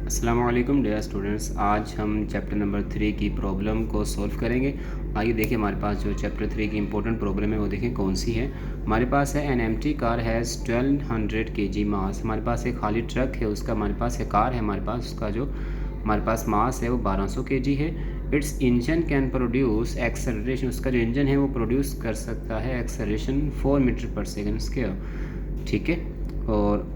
अस्सलाम वालेकुम dear students. आज हम चैप्टर नंबर 3 की प्रॉब्लम को सॉल्व करेंगे। आइए देखिए हमारे पास जो चैप्टर 3 की इंपॉर्टेंट प्रॉब्लम है वो देखें कौन सी है। हमारे पास है an empty car has 1200 kg मास। हमारे पास एक खाली ट्रक है, उसका हमारे पास है कार है हमारे पास, उसका जो हमारे पास मास है वो 1200 kg है। It's engine can produce acceleration, उसका जो इंजन है वो प्रोड्यूस कर सकता है एक्सेलरेशन 4 मीटर पर सेकेंड स्क्वायर। ठीक है, और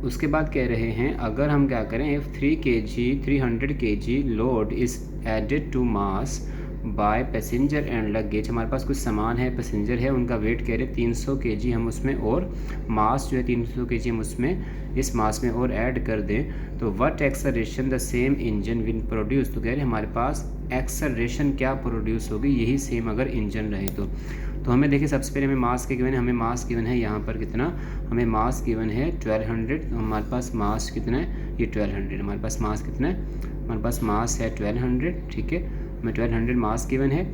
उसके बाद कह रहे हैं अगर हम क्या करें, if 300 kg load is added to mass by passenger and luggage. हमारे पास कुछ सामान है, पैसेंजर है, उनका वेट कह रहे 300 kg हम उसमें और मास जो है 300 kg हम उसमें इस मास में और ऐड कर दें तो what acceleration the same engine will produce. तो कह रहे हमारे पास एक्सेलरेशन क्या प्रोड्यूस होगी यही सेम अगर इंजन रहे तो हमें देखिए सबसे पहले हमें मास के गिवन है, हमें मास गिवन है यहाँ पर कितना, हमें मास गिवन है 1200। तो हमारे पास मास कितना है, ये 1200। हमारे पास मास कितना है, हमारे पास मास है 1200। ठीक है, हमें 1200 मास गिवन है।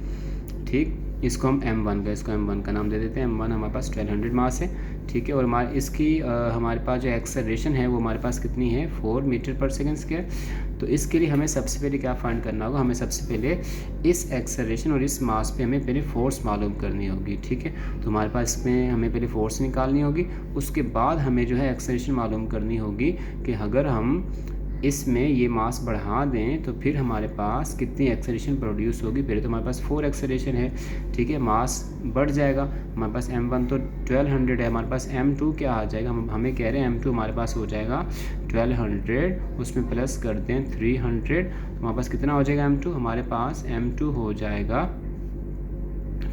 ठीक, इसको हम m1 का नाम दे देते हैं। m1 हमारे पास 1200 मास है। ठीक है, और हमारे इसकी हमारे पास जो एक्सेलरेशन है वो हमारे पास कितनी है, 4 मीटर पर सेकेंड स्क्वायर। तो इसके लिए हमें सबसे पहले क्या फाइंड करना होगा, हमें सबसे पहले इस एक्सेलरेशन और इस मास पे हमें पहले फोर्स मालूम करनी होगी। ठीक है, तो हमारे पास इसमें हमें पहले फोर्स निकालनी होगी, उसके बाद हमें जो है एक्सेलरेशन मालूम करनी होगी कि अगर हम इसमें ये मास बढ़ा दें तो फिर हमारे पास कितनी एक्सेलरेशन प्रोड्यूस होगी। पहले तो हमारे पास 4 एक्सेलरेशन है। ठीक है, मास बढ़ जाएगा, हमारे पास m1 तो 1200 है, हमारे पास m2 क्या आ जाएगा, हमें कह रहे हैं m2 हमारे पास हो जाएगा 1200, उसमें प्लस कर दें 300, तो हमारे पास कितना हो जाएगा m2, हमारे पास m2 हो जाएगा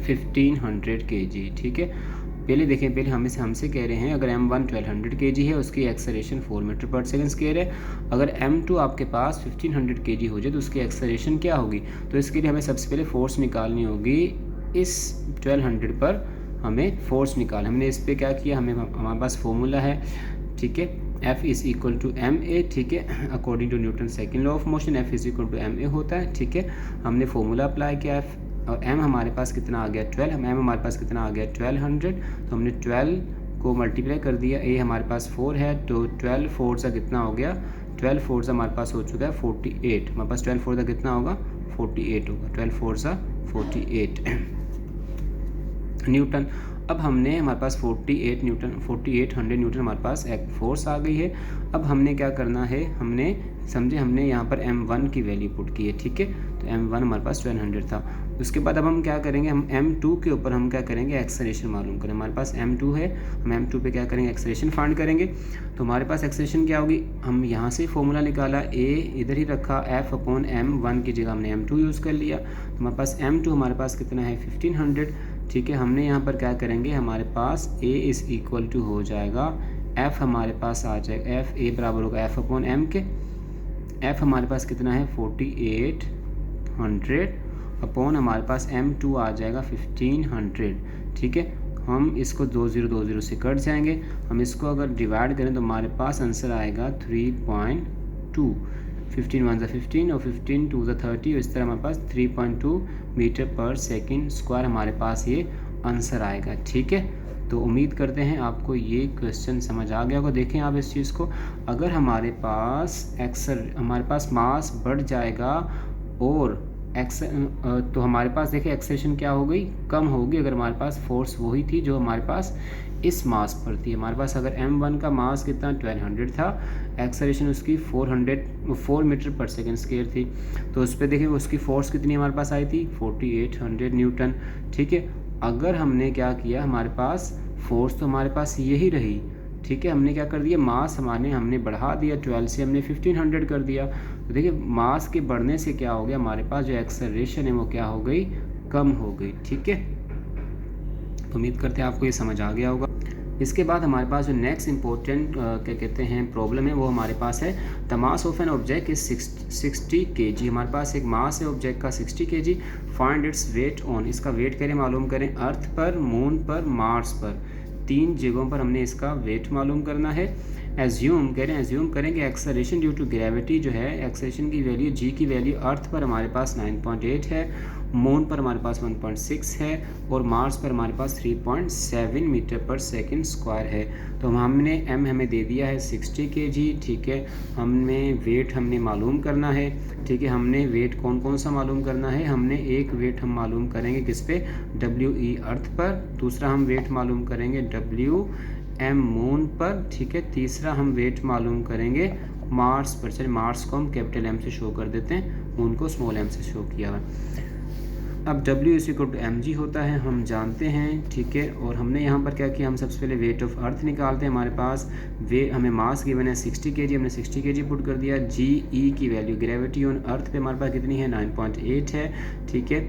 1500 kg। ठीक है, पहले देखें, पहले हमसे कह रहे हैं अगर m1 1200 kg है, उसकी एक्सेलरेशन 4 मीटर पर सेकेंड स्क्वायर है। अगर m2 आपके पास 1500 kg हो जाए तो उसकी एक्सेलरेशन क्या होगी। तो इसके लिए हमें सबसे पहले फोर्स निकालनी होगी, इस 1200 पर हमें फोर्स निकाल। हमने इस पर क्या किया, हमारे पास फॉर्मूला है। ठीक है, F is equal to ma। ठीक है, according to Newton second law of motion F is equal to ma होता है। ठीक है, हमने फॉर्मूला अप्लाई किया F और m हमारे पास कितना आ गया 12, m हमारे पास कितना आ गया 1200। तो हमने 12 को मल्टीप्लाई कर दिया, a हमारे पास 4 है तो 12 4 सा कितना हो गया, 12 4 सा हमारे पास हो चुका है 48। हमारे पास 12 4 सा कितना होगा, 48 होगा, 12 4 सा 48 न्यूटन। अब हमने हमारे पास 4800 न्यूटन हमारे पास एक फोर्स आ गई है। अब हमने क्या करना है, हमने यहाँ पर m1 की वैल्यू पुट की है। ठीक है, तो m1 हमारे पास 1200 था। उसके बाद अब हम क्या करेंगे, हम m2 के ऊपर हम क्या करेंगे, एक्सेलरेशन मालूम करें। हमारे पास m2 है, हम m2 पे क्या करेंगे, एक्सेलरेशन फाइंड करेंगे। तो हमारे पास एक्सेलरेशन क्या होगी, हम यहाँ से फॉर्मूला निकाला, a इधर ही रखा, F/m1 की जगह हमने m2 यूज़ कर लिया। तो हमारे पास m2 हमारे पास कितना है 1500। ठीक है, हमने यहाँ पर क्या करेंगे, हमारे पास a इज़ इक्वल टू हो जाएगा f हमारे पास आ जाएगा, f a बराबर होगा F/m के। f हमारे पास कितना है 4800 अपॉन हमारे पास m2 आ जाएगा 1500। ठीक है, हम इसको 2020 से कट जाएंगे, हम इसको अगर डिवाइड करें तो हमारे पास आंसर आएगा 3.2। 15 1 15 और 15 2 30, इस तरह हमारे पास 3.2 मीटर पर सेकेंड स्क्वायर हमारे पास ये आंसर आएगा। ठीक है, तो उम्मीद करते हैं आपको ये क्वेश्चन समझ आ गया होगा। देखें आप इस चीज़ को, अगर हमारे पास मास बढ़ जाएगा और तो हमारे पास देखिए एक्सेलरेशन क्या हो गई, कम होगी। अगर हमारे पास फोर्स वही थी जो हमारे पास इस मास पर थी, हमारे पास अगर m1 का मास कितना 1200 था, एक्सेलरेशन उसकी 4 मीटर पर सेकेंड स्क्वायर थी, तो उस पर देखिए उसकी फोर्स कितनी हमारे पास आई थी 4800 न्यूटन। ठीक है, अगर हमने क्या किया, हमारे पास फोर्स तो हमारे पास यही रही। ठीक है, हमने क्या कर दिया, मास हमने बढ़ा दिया, 12 से हमने 1500 कर दिया। तो देखिए मास के बढ़ने से क्या हो गया, हमारे पास जो एक्सेलरेशन है वो क्या हो गई, कम हो गई। ठीक है, तो उम्मीद करते हैं आपको ये समझ आ गया होगा। इसके बाद हमारे पास जो नेक्स्ट इंपॉर्टेंट क्या कहते हैं प्रॉब्लम है वो हमारे पास है, the mass of an object is 60 kg। हमारे पास एक मास है ऑब्जेक्ट का 60 kg, find its weight on. इसका वेट करें मालूम करें, अर्थ पर, मून पर, मार्स पर, 3 जगहों पर हमने इसका वेट मालूम करना है। एज्यूम कह रहे हैं, एज्यूम करेंगे एक्सेलरेशन ड्यू टू ग्रेविटी जो है, एक्सेलरेशन की वैल्यू जी की वैल्यू अर्थ पर हमारे पास 9.8 है, मून पर हमारे पास 1.6 है और मार्स पर हमारे पास 3.7 मीटर पर सेकंड स्क्वायर है। तो हमने एम हमें दे दिया है 60 kg, ठीक है। हमने वेट हमने मालूम करना है, ठीक है। हमने वेट कौन कौन सा मालूम करना है, हमने एक वेट हम मालूम करेंगे किस पे, डब्ल्यू ई अर्थ पर, दूसरा हम वेट मालूम करेंगे डब्ल्यू एम मून पर, ठीक है। तीसरा हम वेट मालूम करेंगे मार्स पर। चलिए मार्स को हम कैपिटल एम से शो कर देते हैं, मून को स्मॉल एम से शो किया हुआ। अब W = mg होता है, हम जानते हैं, ठीक है। और हमने यहाँ पर क्या किया, हम सबसे पहले वेट ऑफ अर्थ निकालते हैं। हमारे पास हमें मास गिवन है 60 kg, हमने 60 kg पुट कर दिया। जी ई की वैल्यू ग्रेविटी ऑन अर्थ पे हमारे पास कितनी है, 9.8 है, ठीक है।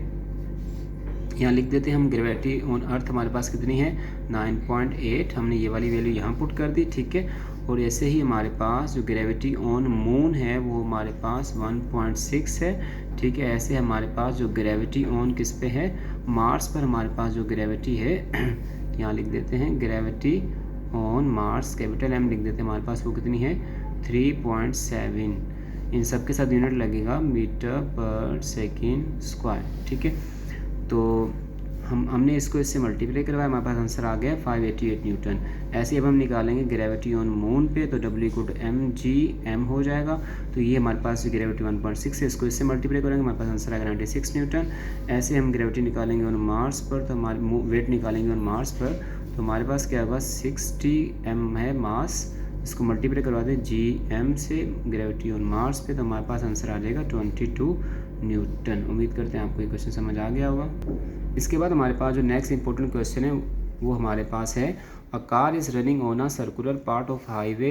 यहाँ लिख देते हैं हम, ग्रेविटी ऑन अर्थ हमारे पास कितनी है, 9.8, हमने ये वाली वैल्यू यहाँ पुट कर दी, ठीक है। और ऐसे ही हमारे पास जो ग्रेविटी ऑन मून है वो हमारे पास 1.6 है, ठीक है। ऐसे हमारे पास जो ग्रेविटी ऑन किस पे है, मार्स पर हमारे पास जो ग्रेविटी है यहाँ लिख देते हैं, gravity on Mars capital M लिख देते हैं, हमारे पास वो कितनी है 3.7। इन सब के साथ यूनिट लगेगा मीटर पर सेकेंड स्क्वायर, ठीक है। तो हमने इसको इससे मल्टीप्लाई करवाया, हमारे पास आंसर आ गया 588 न्यूटन। ऐसे अब हम निकालेंगे ग्रेविटी ऑन मून पे, तो W = mg हो जाएगा। तो ये हमारे पास ग्रेविटी 1.6 है, इसको इससे मल्टीप्लाई करेंगे, हमारे पास आंसर आएगा 96 न्यूटन। ऐसे हम ग्रेविटी निकालेंगे ऑन मार्स पर, तो हमारे वेट निकालेंगे ऑन मार्स पर, तो हमारे पास क्या होगा 60 m है मास, इसको मल्टीप्लाई करवा दें gm से ग्रेविटी ऑन मार्स पे, तो हमारे पास आंसर आ जाएगा 22 न्यूटन। उम्मीद करते हैं आपको ये क्वेश्चन समझ आ गया होगा। इसके बाद हमारे पास जो नेक्स्ट इंपॉर्टेंट क्वेश्चन है वो हमारे पास है, a car is running on a circular part of highway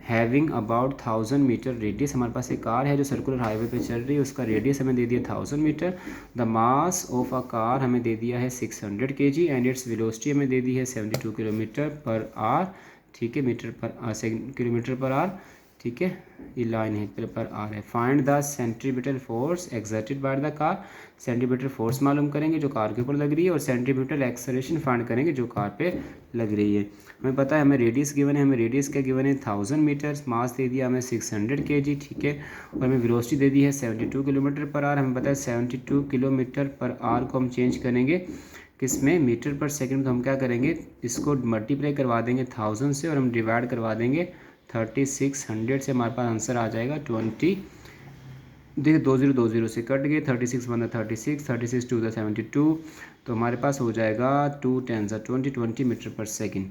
having about 1000 metre radius. हमारे पास एक कार है जो सर्कुलर हाईवे पे चल रही है, उसका रेडियस हमें दे दिया 1000 metre. The mass of a car हमें दे दिया है 600 kg एंड इट्स वेलोसिटी हमें दे दी है 72 किलोमीटर पर आवर, ठीक है, किलोमीटर पर आवर, ठीक है। ये लाइन है पर आर है। Find the centripetal force exerted by the car, centripetal force मालूम करेंगे जो कार के ऊपर लग रही है, और सेंट्रीपिटल एक्सेलरेशन फाइंड करेंगे जो कार पे लग रही है। हमें पता है, हमें रेडियस गिवन है, हमें रेडियस क्या गिवन है 1000 मीटर्स, मास दे दिया हमें 600 kg, ठीक है। और हमें वेलोसिटी दे दी है 72 किलोमीटर पर आवर। हमें पता है 72 किलोमीटर पर आवर को हम चेंज करेंगे किस में, मीटर पर सेकेंड। तो हम क्या करेंगे, इसको मल्टीप्लाई करवा देंगे 1000 से और हम डिवाइड करवा देंगे 3600 से, हमारे पास आंसर आ जाएगा 20। देखिए 20 से कट गए, 36 बना 36, 36 2 72, तो हमारे पास हो जाएगा 2 10 20 मीटर पर सेकेंड।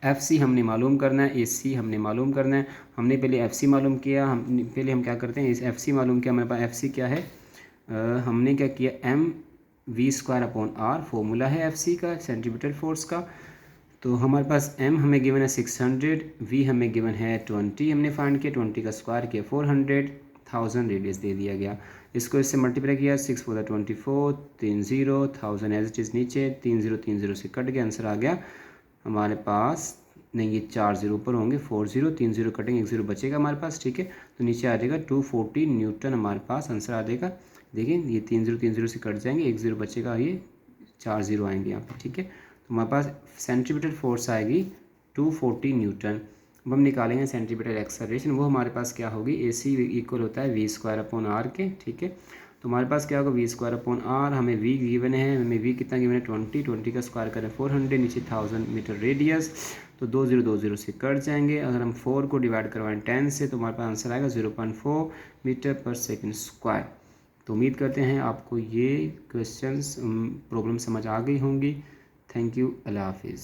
FC हमने मालूम करना है, AC हमने मालूम करना है। हमने पहले FC मालूम किया, हम क्या करते हैं, इस FC मालूम किया, हमारे पास FC क्या है, हमने क्या किया, mv²/r फॉर्मूला है FC का, सेंट्रीपिटल फोर्स का। तो हमारे पास m हमें गिवन है 600, v हमें गिवन है 20, हमने फाइंड किया, 20 का स्क्वायर किया 400, 1000 रेडियस दे दिया गया। इसको इससे मल्टीप्लाई किया, 6 4 24, 30, 1000 एज इट इज़ नीचे, 30 से कट गया, आंसर आ गया हमारे पास, नहीं ये 4 0 ऊपर होंगे, 40, 3 0 कटेंगे, 1 0 बचेगा हमारे पास, ठीक है। तो नीचे आ जाएगा 240 न्यूटन, हमारे पास आंसर आ जाएगा। देखिए ये 3 0 से कट जाएंगे, 1 0 बचेगा, ये 4 0 आएंगे यहाँ पर, ठीक है। तो हमारे पास सेंट्रीपिटल फोर्स आएगी 240 न्यूटन। अब हम निकालेंगे सेंट्रीपिटल एक्सेलरेशन, वो हमारे पास क्या होगी, AC इक्वल होता है v²/r के, ठीक है। तो हमारे पास क्या होगा, v²/r, हमें v गिवन है, हमें v कितना गिवन है 20 का स्क्वायर करें 400, नीचे 1000 मीटर रेडियस, तो 2 0 से कट जाएंगे। अगर हम 4 को डिवाइड करवाएं 10 से, तो हमारे पास आंसर आएगा 0.4 मीटर पर सेकेंड स्क्वायर। तो उम्मीद करते हैं आपको ये क्वेश्चंस प्रॉब्लम समझ आ गई होंगी। थैंक यू, अल्लाह हाफिज़।